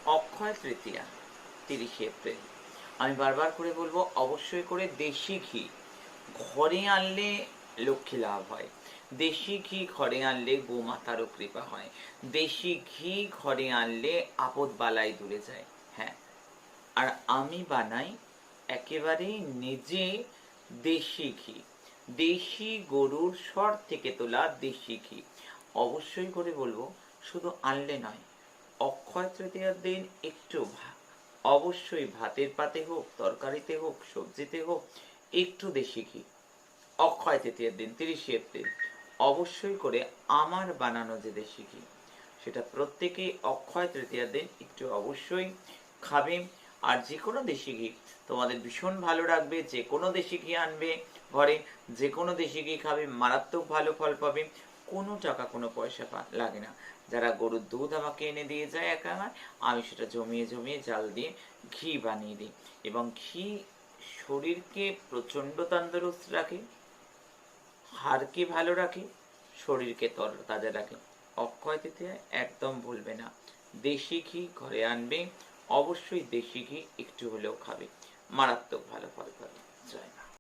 Akshaya Tritiya 30শে April. আমি বারবার করে বলবো, অবশ্যই করে দেশি ঘি ঘরে আনলে লক্ষ্মী লাভ হয়। দেশি ঘি ঘরে আনলে গোমাতারও কৃপা হয়। দেশি ঘি ঘরে আনলে আপদ বালাই দূরে যায়। হ্যাঁ, আর আমি বানাই একেবারেই নিজে দেশি ঘি, দেশি গরুর সর থেকে তোলা দেশি ঘি। অবশ্যই করে বলবো, শুধু আনলে নয়, অক্ষয় তৃতীয়ার দিন একটু অবশ্যই ভাতের পাতে হোক, তরকারিতে হোক, সবজিতে হোক, একটু দেশি ঘি অক্ষয় তৃতীয়ার দিন 30শে এপ্রিল অবশ্যই করে আমার বানানো যে দেশি ঘি, সেটা প্রত্যেকেই অক্ষয় তৃতীয়ার দিন একটু অবশ্যই খাবে। আর যে কোনো দেশি ঘি তোমাদের ভীষণ ভালো রাখবে। যে কোনো দেশি ঘি আনবে ঘরে, যে কোনো দেশি ঘি খাবে, মারাত্মক ভালো ফল পাবে। কোনো টাকা কোনো পয়সা লাগে না। যারা গরুর দুধ আমাকে এনে দিয়ে যায় একা, আমি সেটা জমিয়ে জমিয়ে জাল দিয়ে ঘি বানিয়ে দিই। এবং ঘি শরীরকে প্রচণ্ড তন্দুরুস্ত রাখে, হাড়কে ভালো রাখে, শরীরকে তাজা রাখে। অক্ষয় তৃতীয়া একদম ভুলবে না, দেশি ঘি ঘরে আনবে, অবশ্যই দেশি ঘি একটু হলেও খাবে, মারাত্মক ভালো ফল পাবে। জয় মা।